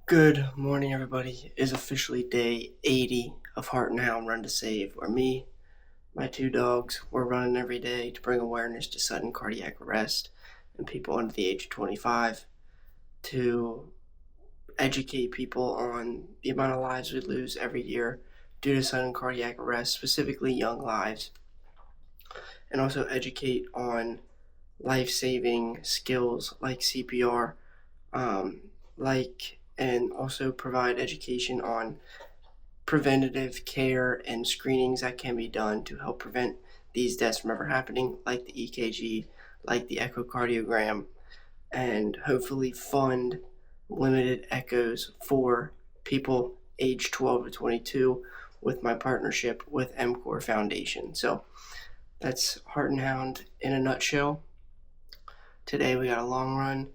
Good morning, everybody. It is officially day 80 of Heart and Hound Run to Save, where me, my two dogs, we're running every day to bring awareness to sudden cardiac arrest in people under the age of 25, to educate people on the amount of lives we lose every year due to sudden cardiac arrest, specifically young lives, and also educate on life-saving skills like CPR, and also provide education on preventative care and screenings that can be done to help prevent these deaths from ever happening, like the EKG, like the echocardiogram, and hopefully fund limited echoes for people age 12 to 22 with my partnership with MCOR Foundation. So that's Heart and Hound in a nutshell. Today we got a long run,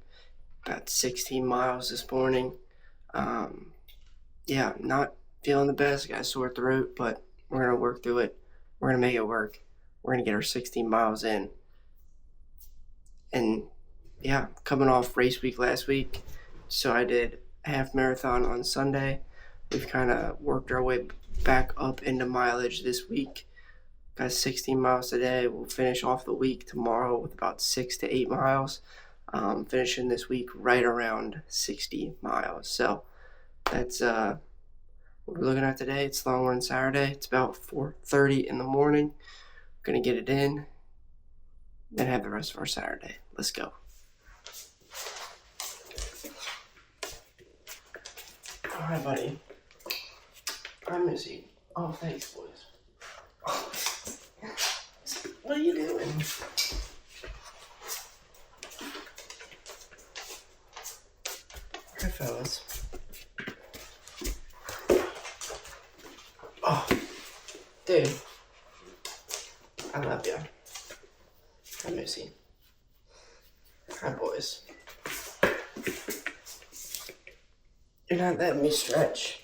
about 16 miles this morning. Not feeling the best, got a sore throat, but we're going to work through it. We're going to make it work. We're going to get our 16 miles in. And coming off race week last week, so I did a half marathon on Sunday. We've kind of worked our way back up into mileage this week. Got 16 miles today. We'll finish off the week tomorrow with about 6 to 8 miles. Finishing this week right around 60 miles. So that's what we're looking at today. It's long run Saturday. It's about 4:30 in the morning. We're gonna get it in, then have the rest of our Saturday. Let's go. All right, buddy. I'm Missy. Oh, thanks, boys. What are you doing? All right, fellas. Oh, dude. I love you. Hi, Missy. Hi, boys. You're not letting me stretch.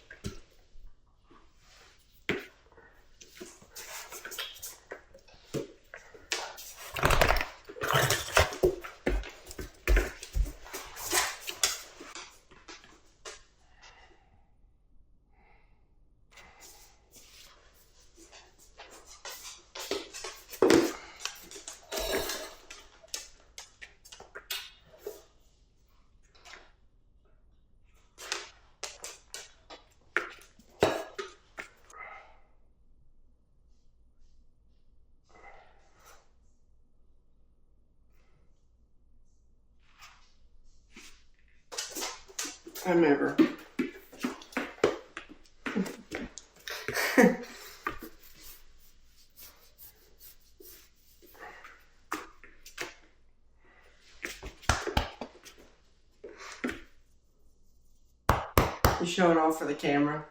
I remember. You showing off for the camera?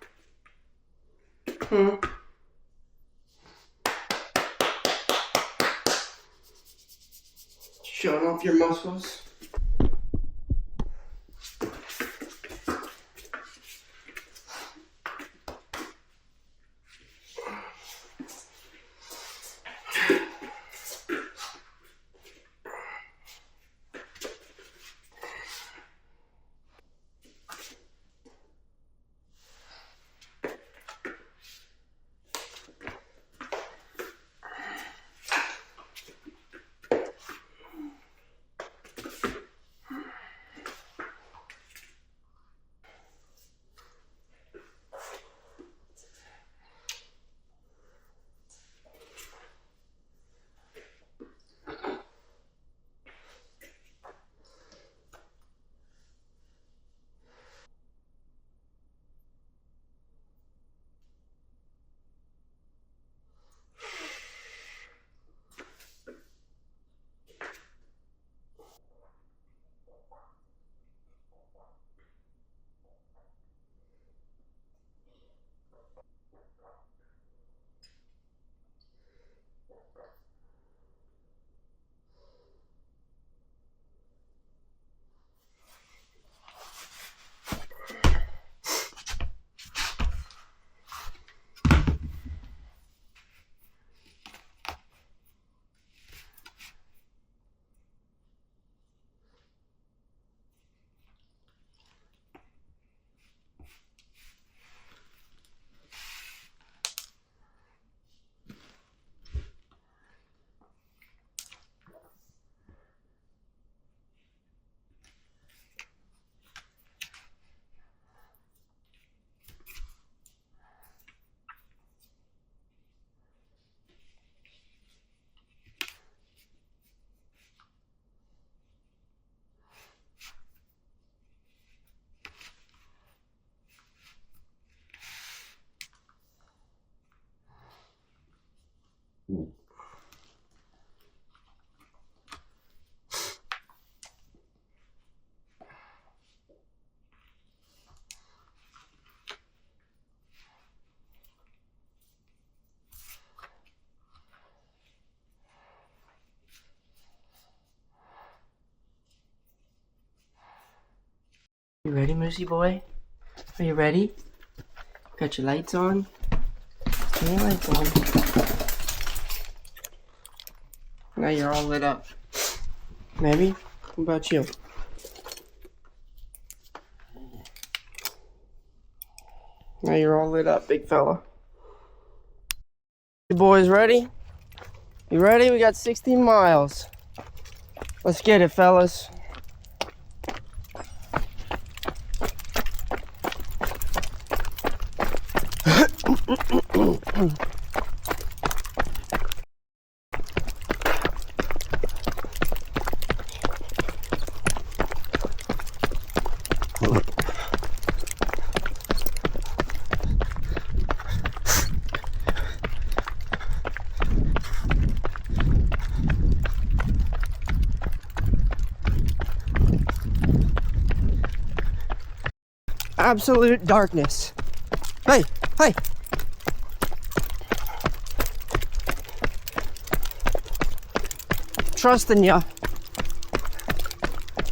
Showing off your muscles? You ready, Moosey boy? Are you ready? Got your lights on? Turn your lights on. Now you're all lit up. Maybe? What about you? Now you're all lit up, big fella. You boys ready? You ready? We got 16 miles. Let's get it, fellas. Absolute darkness. Hey, hey. Trusting ya.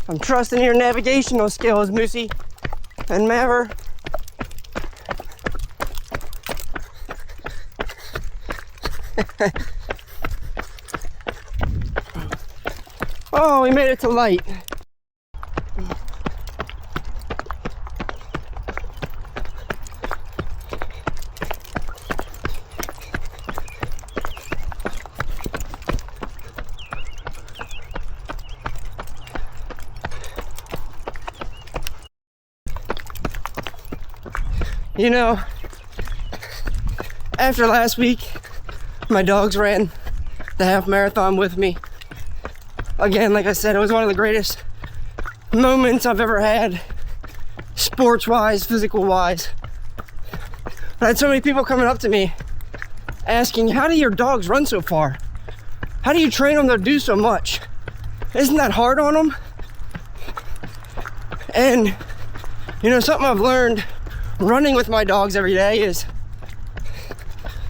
I'm trusting your navigational skills, Moosey and Maver. Oh, we made it to light. You know, after last week, my dogs ran the half marathon with me. Again, like I said, it was one of the greatest moments I've ever had, sports-wise, physical-wise. I had so many people coming up to me asking, how do your dogs run so far? How do you train them to do so much? Isn't that hard on them? And, you know, something I've learned running with my dogs every day is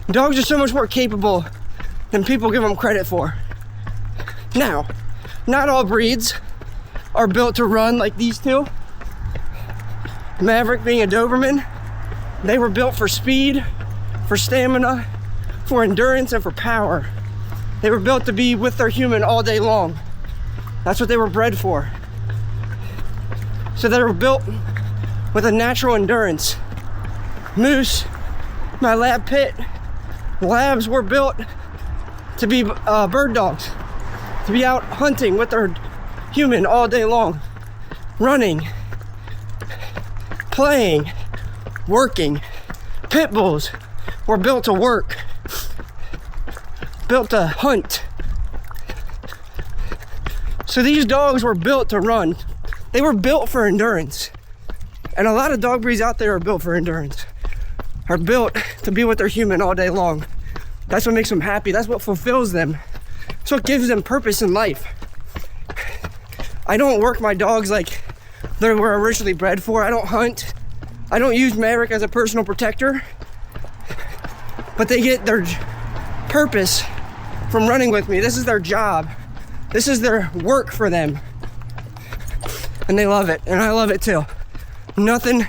dogs are so much more capable than people give them credit for. Now, not all breeds are built to run like these two. Maverick being a Doberman, they were built for speed, for stamina, for endurance, and for power. They were built to be with their human all day long. That's what they were bred for. So they were built with a natural endurance. Moose, my lab pit, labs were built to be bird dogs, to be out hunting with their human all day long, running, playing, working. Pit bulls were built to work, built to hunt. So these dogs were built to run. They were built for endurance. And a lot of dog breeds out there are built for endurance, are built to be with their human all day long. That's what makes them happy. That's what fulfills them. That's what gives them purpose in life. I don't work my dogs like they were originally bred for. I don't hunt. I don't use Maverick as a personal protector. But they get their purpose from running with me. This is their job. This is their work for them. And they love it, and I love it too. Nothing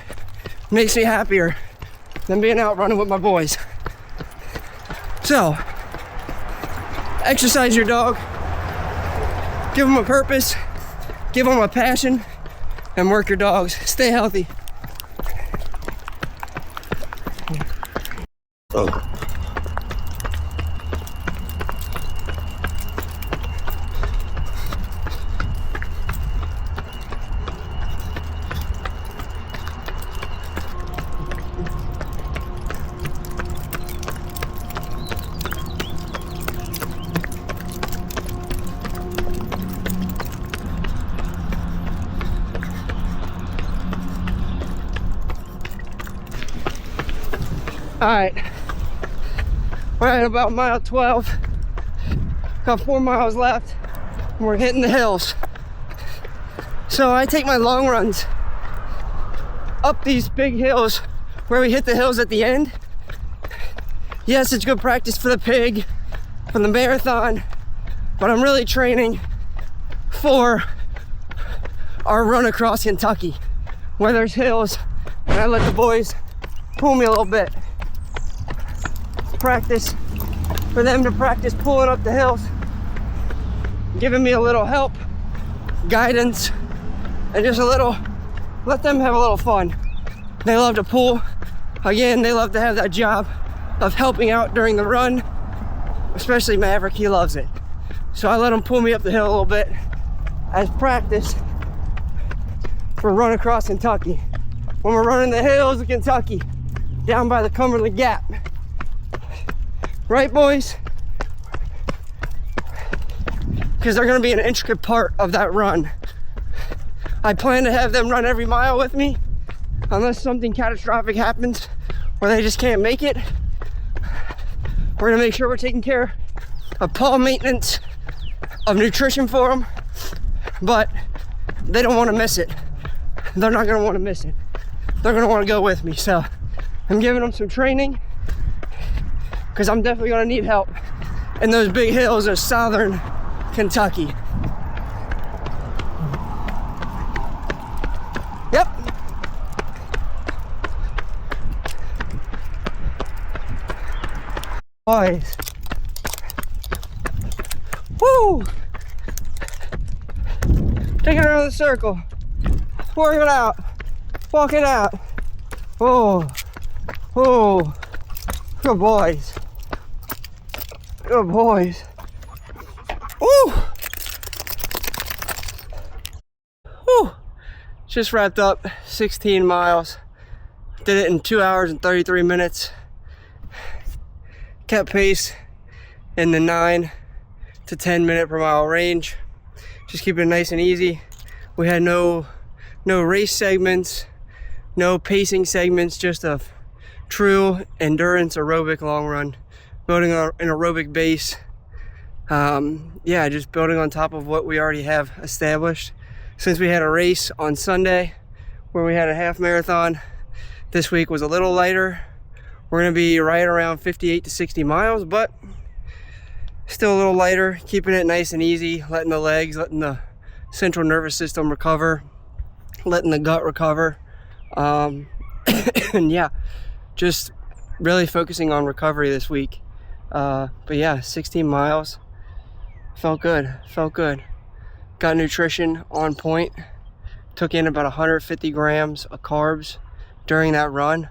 makes me happier than being out running with my boys. So, exercise your dog, give them a purpose, give them a passion, and work your dogs. Stay healthy. All right, we're at about mile 12. Got 4 miles left, and we're hitting the hills. So I take my long runs up these big hills where we hit the hills at the end. Yes, it's good practice for the pig, for the marathon, but I'm really training for our run across Kentucky. where there's hills, and I let the boys pull me a little bit. Practice for them to practice pulling up the hills, giving me a little help, guidance, and just a little, let them have a little fun. They love to pull. Again, they love to have that job of helping out during the run, especially Maverick, he loves it. So I let them pull me up the hill a little bit as practice for run across Kentucky. When we're running the hills of Kentucky, down by the Cumberland Gap. Right, boys? Because they're gonna be an intricate part of that run. I plan to have them run every mile with me, unless something catastrophic happens where they just can't make it. We're gonna make sure we're taking care of paw maintenance, of nutrition for them, but they don't want to miss it. They're not gonna want to miss it. They're gonna want to go with me. So I'm giving them some training because I'm definitely gonna need help in those big hills of southern Kentucky. Yep. Boys. Woo! Take it around the circle. Work it out. Walk it out. Oh. Oh. Good boys. Good boys. Woo! Woo! Just wrapped up 16 miles. Did it in 2 hours and 33 minutes. Kept pace in the 9 to 10 minute per mile range. Just keep it nice and easy. We had no race segments, no pacing segments, just a true endurance aerobic long run, building an aerobic base. Yeah, just building on top of what we already have established. Since we had a race on Sunday where we had a half marathon, this week was a little lighter. We're gonna be right around 58 to 60 miles, but still a little lighter, keeping it nice and easy, letting the legs, letting the central nervous system recover, letting the gut recover. And yeah, just really focusing on recovery this week. But yeah, 16 miles, felt good, felt good. Got nutrition on point, took in about 150 grams of carbs during that run.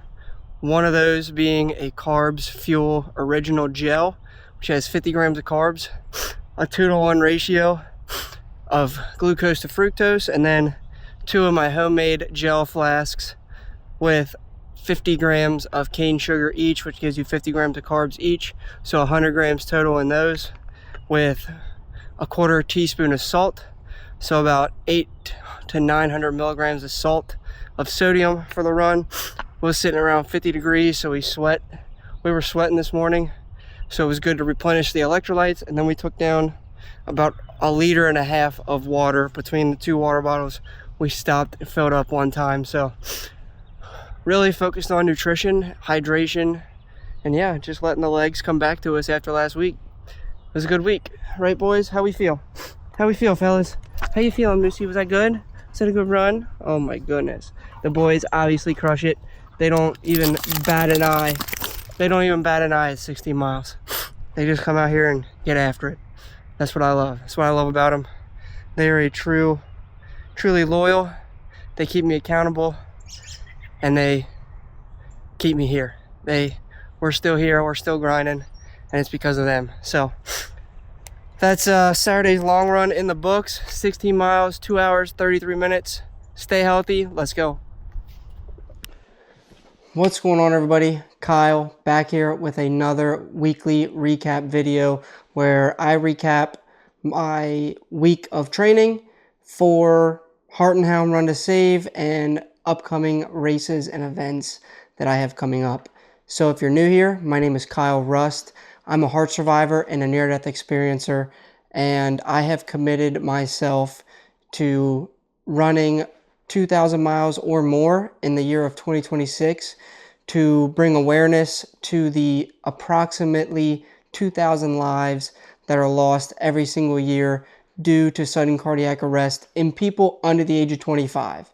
One of those being a Carbs Fuel Original Gel, which has 50 grams of carbs, a 2-to-1 ratio of glucose to fructose, and then 2 of my homemade gel flasks with 50 grams of cane sugar each, which gives you 50 grams of carbs each. So 100 grams total in those, with a 1/4 teaspoon of salt. So about 800 to 900 milligrams of salt of sodium for the run. Was sitting around 50 degrees, so we were sweating this morning, so it was good to replenish the electrolytes. And then we took down about 1.5 liters of water between the 2 water bottles. We stopped and filled up one time. So really focused on nutrition, hydration, and yeah, just letting the legs come back to us after last week. It was a good week, right, boys? How we feel? How we feel, fellas? How you feeling, Lucy? Was that good? Was that a good run? Oh my goodness, the boys obviously crush it. They don't even bat an eye. They don't even bat an eye at 60 miles. They just come out here and get after it. That's what I love. That's what I love about them. They are truly loyal. They keep me accountable, and they keep me here. We're still here. We're still grinding, and it's because of them. So that's Saturday's long run in the books. 16 miles, 2 hours, 33 minutes. Stay healthy. Let's go. What's going on, everybody? Kyle back here with another weekly recap video where I recap my week of training for Heart and Hound Run to Save and upcoming races and events that I have coming up. So if you're new here, my name is Kyle Rust. I'm a heart survivor and a near-death experiencer, and I have committed myself to running 2,000 miles or more in the year of 2026 to bring awareness to the approximately 2,000 lives that are lost every single year due to sudden cardiac arrest in people under the age of 25.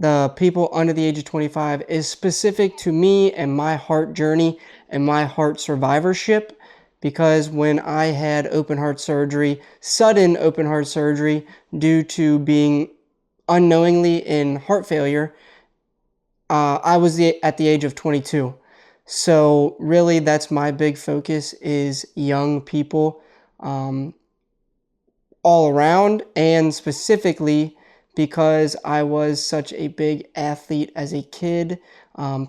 the people under the age of 25 is specific to me and my heart journey and my heart survivorship, because when I had open heart surgery, sudden open heart surgery, due to being unknowingly in heart failure, I was at the age of 22. So really, that's my big focus, is young people all around, and specifically because I was such a big athlete as a kid,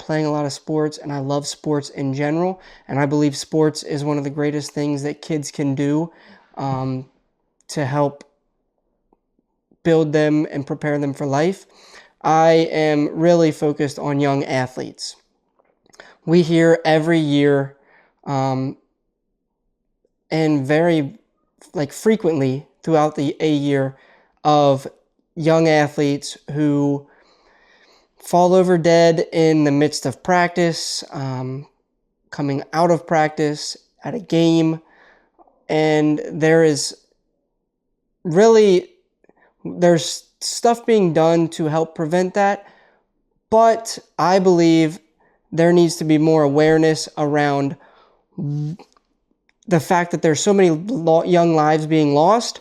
playing a lot of sports, and I love sports in general, and I believe sports is one of the greatest things that kids can do to help build them and prepare them for life. I am really focused on young athletes. We hear every year and very frequently throughout a year of young athletes who fall over dead in the midst of practice, coming out of practice, at a game, and there's stuff being done to help prevent that, but I believe there needs to be more awareness around the fact that there's so many young lives being lost,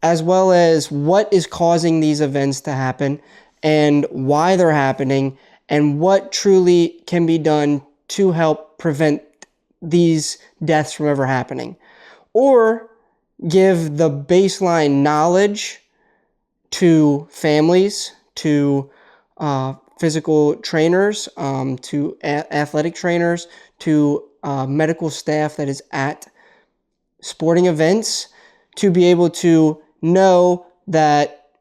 as well as what is causing these events to happen and why they're happening, and what truly can be done to help prevent these deaths from ever happening, or give the baseline knowledge to families, to physical trainers, to athletic trainers, to medical staff that is at sporting events, to be able to know that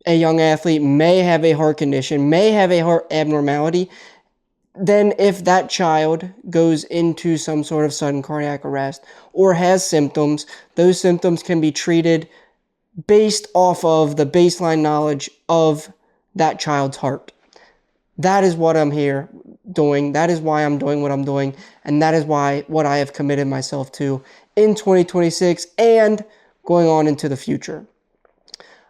a young athlete may have a heart condition, may have a heart abnormality. Then if that child goes into some sort of sudden cardiac arrest or has symptoms, those symptoms can be treated based off of the baseline knowledge of that child's heart. That is what I'm here doing. That is why I'm doing what I'm doing. And that is what I have committed myself to in 2026 and going on into the future.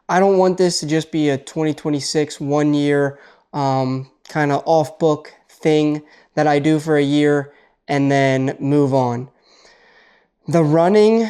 I don't want this to just be a 2026 1 year kind of off book thing that I do for a year and then move on. The running,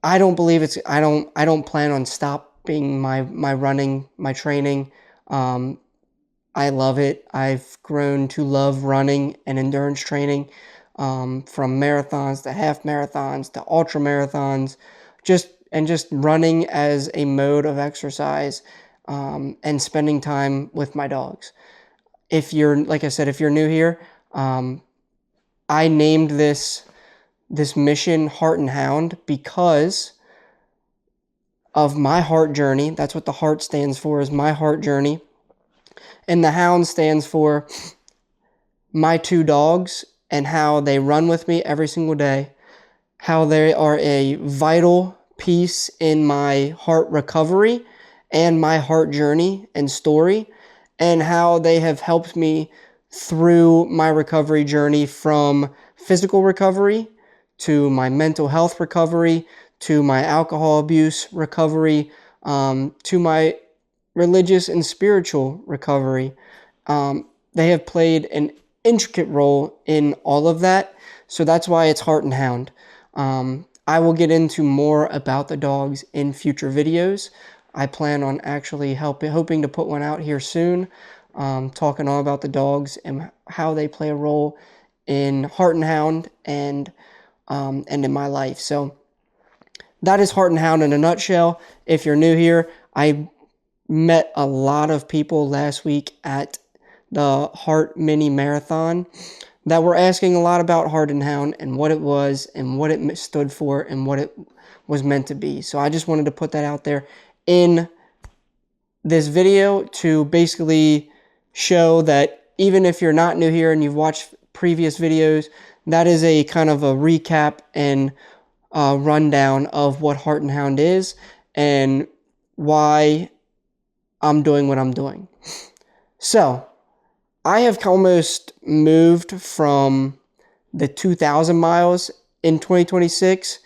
I don't plan on stopping my running, my training. I love it. I've grown to love running and endurance training, from marathons to half marathons to ultra marathons, just running as a mode of exercise, and spending time with my dogs. If you're, like I said, if you're new here, I named this mission Heart and Hound because of my heart journey. That's what the heart stands for, is my heart journey. And the Hound stands for my two dogs and how they run with me every single day, how they are a vital piece in my heart recovery and my heart journey and story, and how they have helped me through my recovery journey, from physical recovery to my mental health recovery to my alcohol abuse recovery, to my religious and spiritual recovery. They have played an intricate role in all of that, so that's why it's Heart and Hound. I will get into more about the dogs in future videos. I plan on actually hoping to put one out here soon, talking all about the dogs and how they play a role in Heart and Hound and in my life. So that is Heart and Hound in a nutshell. If you're new here, I met a lot of people last week at the Heart Mini Marathon that were asking a lot about Heart and Hound and what it was and what it stood for and what it was meant to be. So I just wanted to put that out there in this video to basically show that even if you're not new here and you've watched previous videos, that is a kind of a recap and rundown of what Heart and Hound is and why I'm doing what I'm doing. So I have almost moved from the 2,000 miles in 2026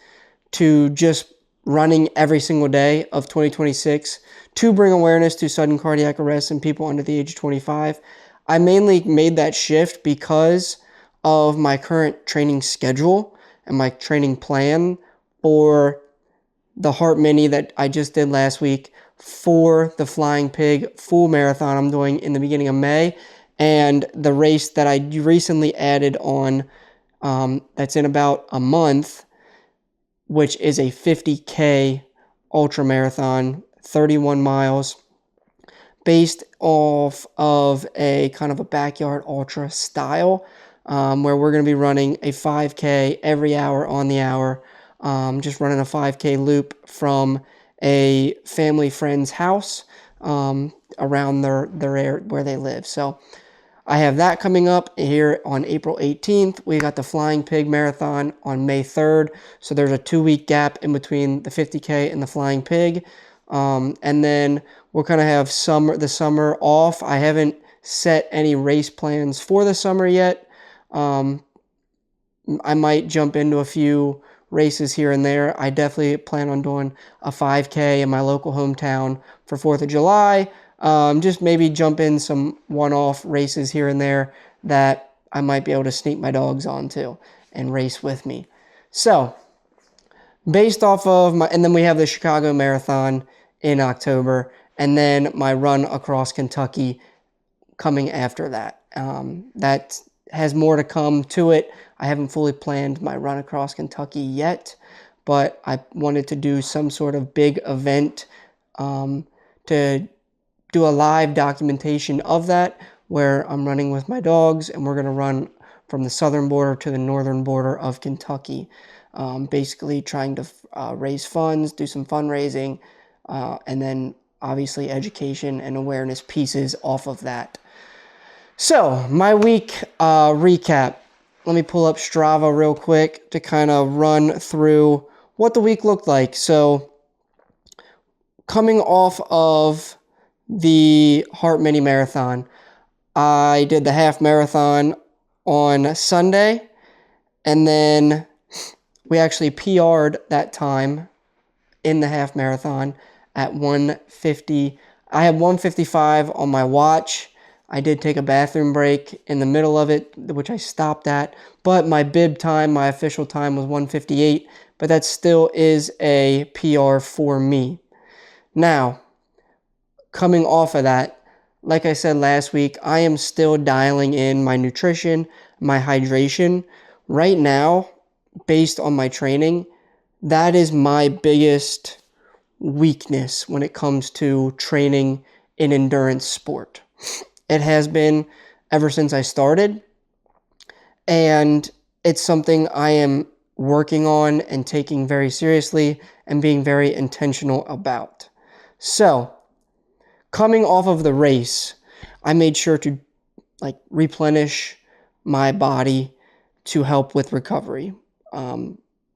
to just running every single day of 2026 to bring awareness to sudden cardiac arrest in people under the age of 25. I mainly made that shift because of my current training schedule and my training plan for the Heart Mini that I just did last week, for the Flying Pig full marathon I'm doing in the beginning of May, and the race that I recently added on that's in about a month, which is a 50K ultra marathon, 31 miles, based off of a kind of a backyard ultra style, where we're going to be running a 5K every hour on the hour, just running a 5K loop from a family friend's house around their area where they live. So I have that coming up here on April 18th. We got the Flying Pig Marathon on May 3rd. So there's a 2-week gap in between the 50K and the Flying Pig. And then we'll kind of have the summer off. I haven't set any race plans for the summer yet. I might jump into a few races here and there. I definitely plan on doing a 5K in my local hometown for 4th of July. Just maybe jump in some one-off races here and there that I might be able to sneak my dogs onto and race with me. So, based off of and then we have the Chicago Marathon in October, and then my run across Kentucky coming after that. That has more to come to it. I haven't fully planned my run across Kentucky yet, but I wanted to do some sort of big event to do a live documentation of that, where I'm running with my dogs, and we're going to run from the southern border to the northern border of Kentucky, basically trying to raise funds, do some fundraising, and then obviously education and awareness pieces off of that. So, my week recap. Let me pull up Strava real quick to kind of run through what the week looked like. So, coming off of the Heart Mini Marathon, I did the half marathon on Sunday, and then we actually PR'd that time in the half marathon at 1:50. I had 1:55 on my watch. I did take a bathroom break in the middle of it, which I stopped at, but my bib time, my official time, was 1:58, but that still is a PR for me. Now, coming off of that, like I said last week, I am still dialing in my nutrition, my hydration. Right now, based on my training, that is my biggest weakness when it comes to training in endurance sport. It has been ever since I started, and it's something I am working on and taking very seriously and being very intentional about. So, coming off of the race, I made sure to replenish my body to help with recovery.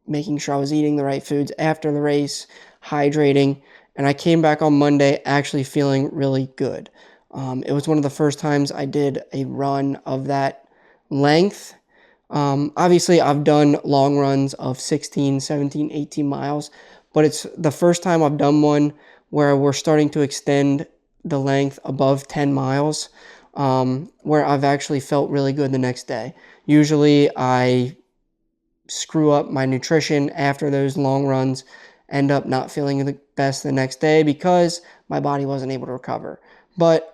Making sure I was eating the right foods after the race, hydrating, and I came back on Monday actually feeling really good. It was one of the first times I did a run of that length. Obviously, I've done long runs of 16, 17, 18 miles, but it's the first time I've done one where we're starting to extend the length above 10 miles, where I've actually felt really good the next day. Usually, I screw up my nutrition after those long runs, end up not feeling the best the next day because my body wasn't able to recover. But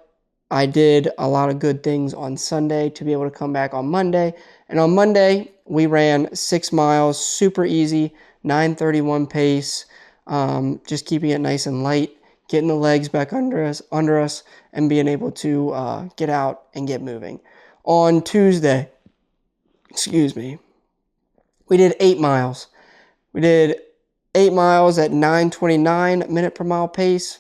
I did a lot of good things on Sunday to be able to come back on Monday. And on Monday, we ran 6 miles, super easy, 9:31 pace, just keeping it nice and light, getting the legs back under us, and being able to get out and get moving. On Tuesday, we did 8 miles. We did 8 miles at 9:29 minute per mile pace.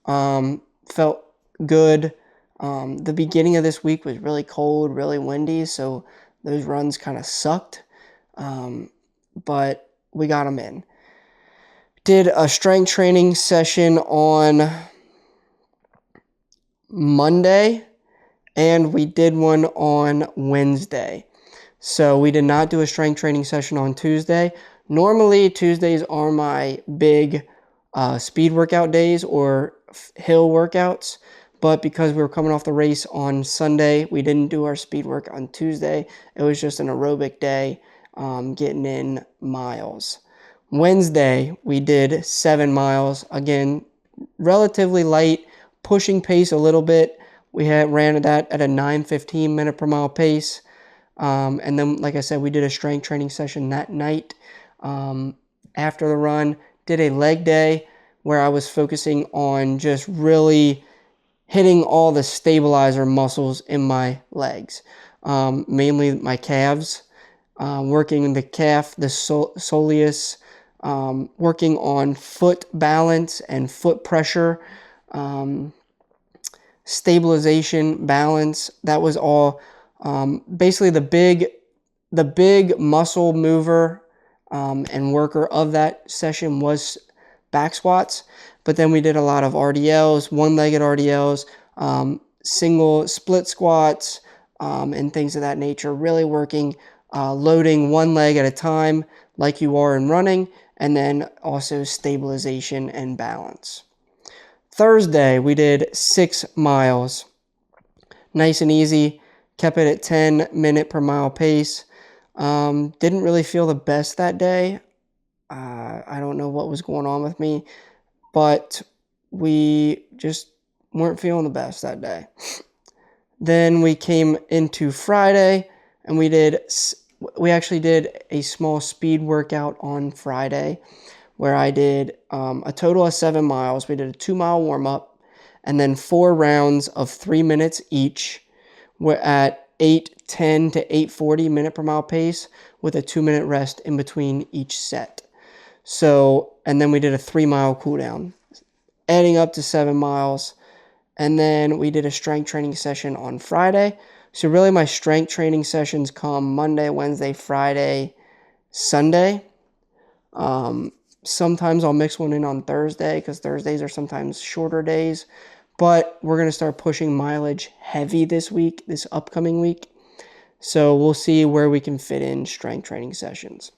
Felt good. The beginning of this week was really cold, really windy, so those runs kind of sucked. But we got them in. Did a strength training session on Monday, and we did one on Wednesday. So we did not do a strength training session on Tuesday, Normally, Tuesdays are my big speed workout days or hill workouts, but because we were coming off the race on Sunday, we didn't do our speed work on Tuesday. It was just an aerobic day, getting in miles. Wednesday, we did 7 miles. Again, relatively light, pushing pace a little bit. We ran that at a 9:15 minute per mile pace. And then, like I said, we did a strength training session that night. After the run, did a leg day where I was focusing on just really hitting all the stabilizer muscles in my legs, mainly my calves, working the calf, the soleus, working on foot balance and foot pressure, stabilization, balance. That was all. Basically, the big muscle mover and worker of that session was back squats, but then we did a lot of RDLs, one-legged RDLs, single split squats, and things of that nature, really working, loading one leg at a time like you are in running, and then also stabilization and balance. Thursday, we did 6 miles. Nice and easy, kept it at 10 minute per mile pace. Didn't really feel the best that day. I don't know what was going on with me, but we just weren't feeling the best that day. Then we came into Friday, and we actually did a small speed workout on Friday where I did a total of 7 miles. We did a 2-mile warm-up and then 4 rounds of 3 minutes each. We're at 8:10 to 8:40 minute per mile pace with a 2-minute rest in between each set. So, and then we did a 3-mile cool down, adding up to 7 miles. And then we did a strength training session on Friday. So really my strength training sessions come Monday, Wednesday, Friday, Sunday. Sometimes I'll mix one in on Thursday because Thursdays are sometimes shorter days. But we're going to start pushing mileage heavy this upcoming week. So we'll see where we can fit in strength training sessions.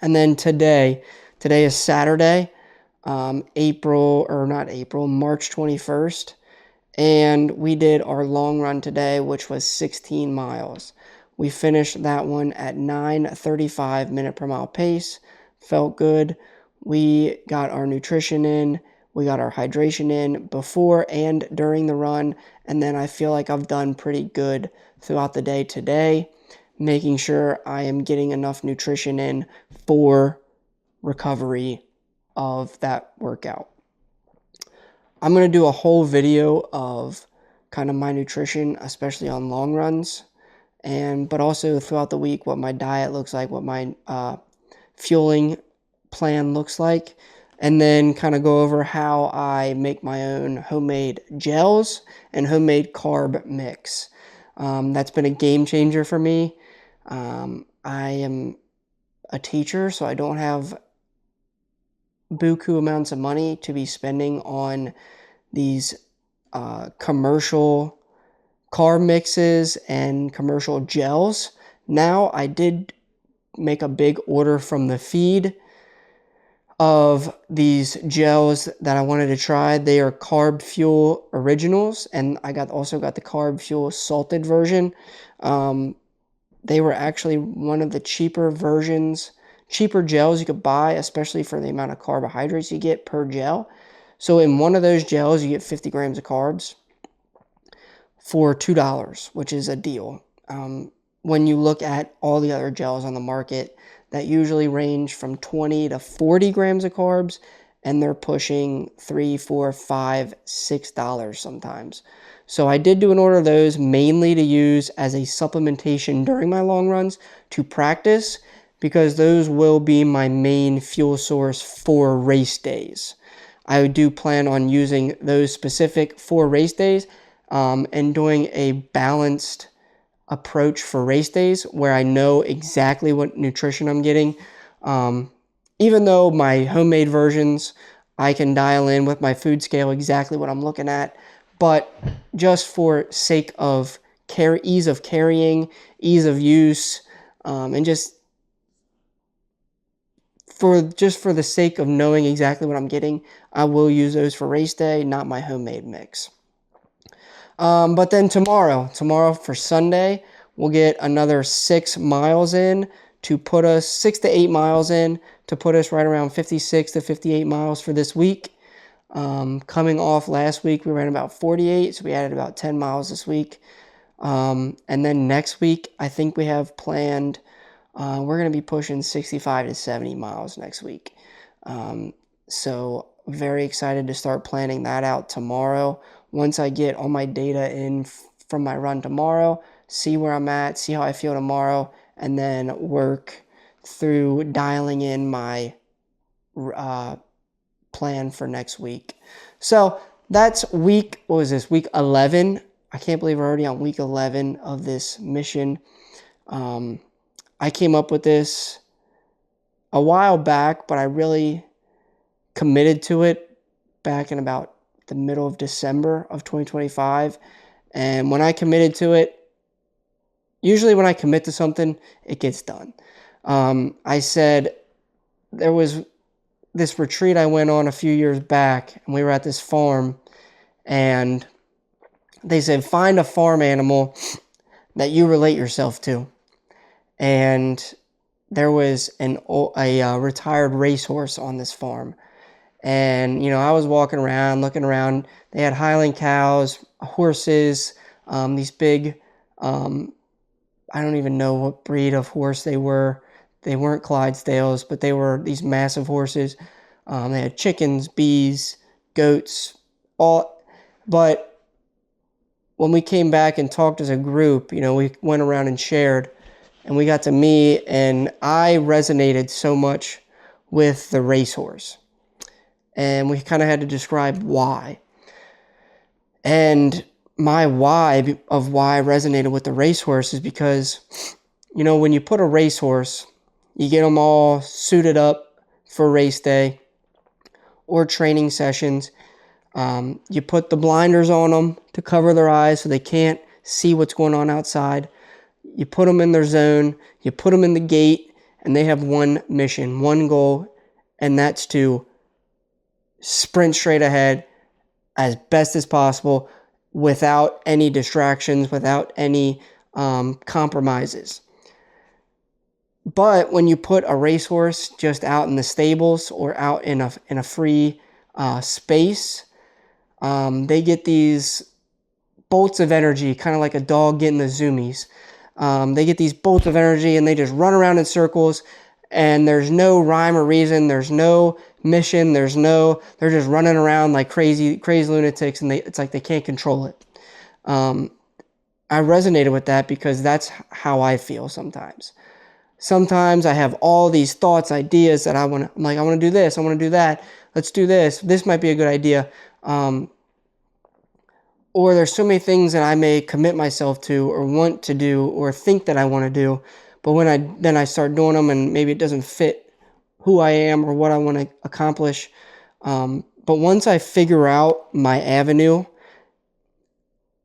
And then today is Saturday, March 21st. And we did our long run today, which was 16 miles. We finished that one at 9:35 minute per mile pace. Felt good. We got our nutrition in. We got our hydration in before and during the run. And then I feel like I've done pretty good throughout the day today, making sure I am getting enough nutrition in for recovery of that workout. I'm going to do a whole video of kind of my nutrition, especially on long runs, but also throughout the week, what my diet looks like, what my fueling plan looks like, and then kind of go over how I make my own homemade gels and homemade carb mix. That's been a game changer for me. I am a teacher, so I don't have buku amounts of money to be spending on these commercial carb mixes and commercial gels. Now, I did make a big order from the feed of these gels that I wanted to try. They are Carb Fuel Originals, and I also got the Carb Fuel Salted version. They were actually one of the cheaper gels you could buy, especially for the amount of carbohydrates you get per gel. So in one of those gels, you get 50 grams of carbs for $2, which is a deal. When you look at all the other gels on the market, that usually range from 20 to 40 grams of carbs, and they're pushing $3, $4, $5, $6 sometimes. So I did do an order of those mainly to use as a supplementation during my long runs to practice, because those will be my main fuel source for race days. I do plan on using those specific for race days and doing a balanced approach for race days where I know exactly what nutrition I'm getting. Even though my homemade versions, I can dial in with my food scale exactly what I'm looking at, but just for sake of ease of carrying, ease of use, and just for the sake of knowing exactly what I'm getting, I will use those for race day, not my homemade mix. But then tomorrow for Sunday, we'll get another 6 miles in to put us 6 to 8 miles in to put us right around 56 to 58 miles for this week. Coming off last week, we ran about 48, so we added about 10 miles this week. And then next week, I think we have planned, we're going to be pushing 65 to 70 miles next week. So very excited to start planning that out tomorrow. Once I get all my data in from my run tomorrow, see where I'm at, see how I feel tomorrow, and then work through dialing in my plan for next week. So that's week 11. I can't believe we're already on week 11 of this mission. I came up with this a while back, but I really committed to it back in about the middle of December of 2025. And when I committed to it, usually when I commit to something, it gets done. I said there was this retreat I went on a few years back, and we were at this farm, and they said, find a farm animal that you relate yourself to. And there was a retired racehorse on this farm. And, I was walking around, looking around. They had Highland cows, horses, these big, I don't even know what breed of horse they were. They weren't Clydesdales, but they were these massive horses. They had chickens, bees, goats, all. But when we came back and talked as a group, we went around and shared, and we got to meet, and I resonated so much with the racehorse. And we kind of had to describe why. And my why of why I resonated with the racehorse is because, when you put a racehorse, you get them all suited up for race day or training sessions. You put the blinders on them to cover their eyes so they can't see what's going on outside. You put them in their zone. You put them in the gate, and they have one mission, one goal, and that's to sprint straight ahead as best as possible without any distractions, without any compromises. But when you put a racehorse just out in the stables or out in a free space, they get these bolts of energy, kind of like a dog getting the zoomies. They get these bolts of energy and they just run around in circles, and there's no rhyme or reason. There's no mission. They're just running around like crazy lunatics, and it's like they can't control it. I resonated with that because that's how I feel sometimes. Sometimes I have all these thoughts, ideas that I want to do this, I want to do that, let's do this, this might be a good idea. Or there's so many things that I may commit myself to or want to do or think that I want to do, but when I start doing them and maybe it doesn't fit who I am or what I want to accomplish. But once I figure out my avenue,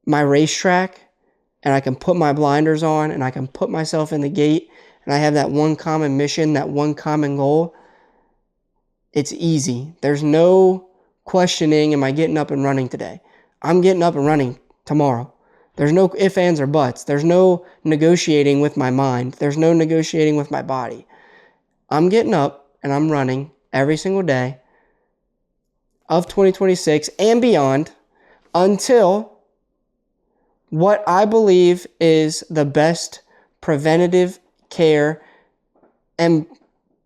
my racetrack, and I can put my blinders on and I can put myself in the gate, and I have that one common mission, that one common goal, it's easy. There's no questioning, am I getting up and running today? I'm getting up and running tomorrow. There's no ifs, ands, or buts. There's no negotiating with my mind. There's no negotiating with my body. I'm getting up and I'm running every single day of 2026 and beyond until what I believe is the best preventative care and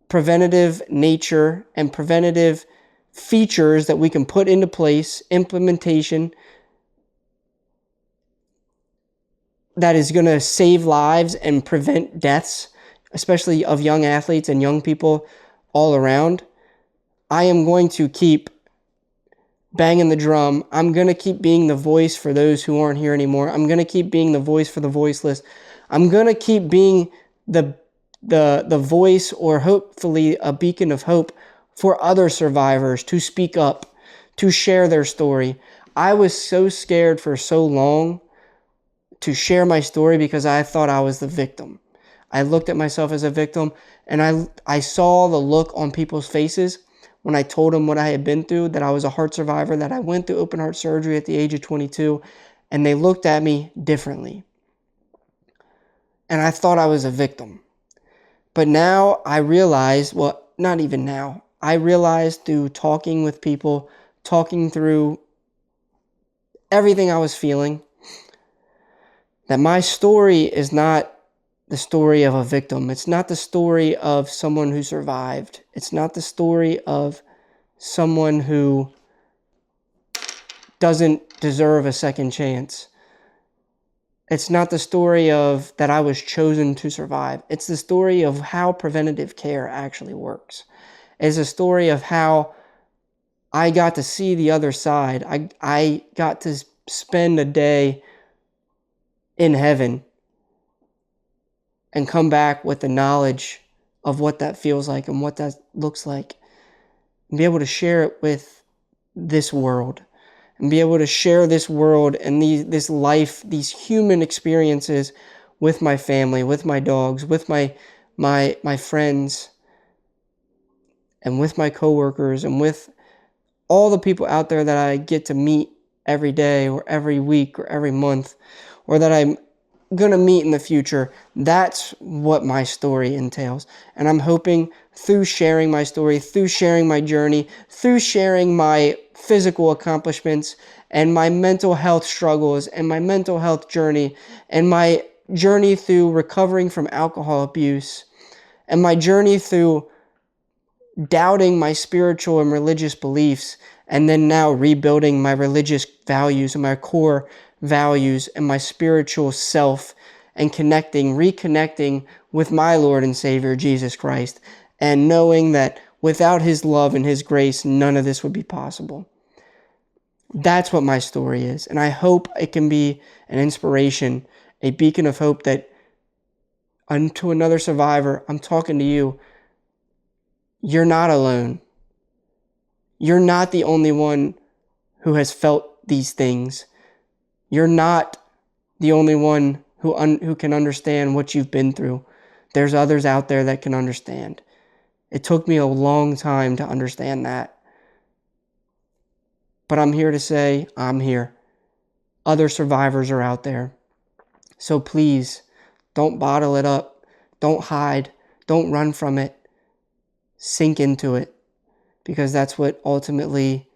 preventative nature and preventative features that we can put into place, implementation that is going to save lives and prevent deaths, especially of young athletes and young people all around. I am going to keep banging the drum. I'm going to keep being the voice for those who aren't here anymore. I'm going to keep being the voice for the voiceless. I'm going to keep being the voice, or hopefully a beacon of hope for other survivors to speak up, to share their story. I was so scared for so long to share my story because I thought I was the victim. I looked at myself as a victim, and I saw the look on people's faces when I told them what I had been through, that I was a heart survivor, that I went through open heart surgery at the age of 22, and they looked at me differently. And I thought I was a victim. But now I realize, well, not even now, I realized through talking with people, talking through everything I was feeling, that my story is not the story of a victim. It's not the story of someone who survived. It's not the story of someone who doesn't deserve a second chance. It's not the story of that I was chosen to survive. It's the story of how preventative care actually works. It's a story of how I got to see the other side. I got to spend a day in heaven and come back with the knowledge of what that feels like and what that looks like, and be able to share it with this world, and be able to share this world and this life, these human experiences with my family, with my dogs, with my friends, and with my coworkers, and with all the people out there that I get to meet every day or every week or every month, or that I'm going to meet in the future. That's what my story entails. And I'm hoping through sharing my story, through sharing my journey, through sharing my physical accomplishments and my mental health struggles and my mental health journey and my journey through recovering from alcohol abuse and my journey through doubting my spiritual and religious beliefs, and then now rebuilding my religious values and my core values and my spiritual self, and reconnecting with my Lord and Savior, Jesus Christ, and knowing that without His love and His grace, none of this would be possible. That's what my story is, and I hope it can be an inspiration, a beacon of hope that unto another survivor, I'm talking to you. You're not alone. You're not the only one who has felt these things. You're not the only one who can understand what you've been through. There's others out there that can understand. It took me a long time to understand that. But I'm here to say, I'm here. Other survivors are out there. So please, don't bottle it up. Don't hide. Don't run from it. Sink into it, because that's what ultimately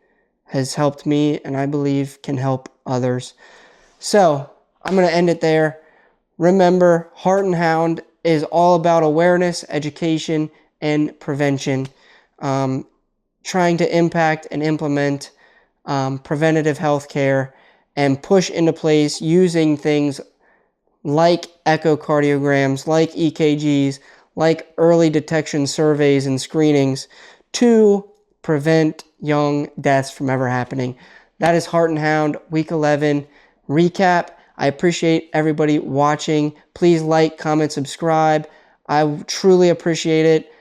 has helped me, and I believe can help others. So I'm going to end it there. Remember, Heart and Hound is all about awareness, education, and prevention. Trying to impact and implement preventative health care and push into place using things like echocardiograms, like EKGs, like early detection surveys and screenings to prevent young deaths from ever happening. That is Heart and Hound Week 11 recap. I appreciate everybody watching. Please like, comment, subscribe. I truly appreciate it.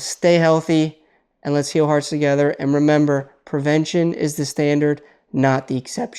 Stay healthy, and let's heal hearts together. And remember, prevention is the standard, not the exception.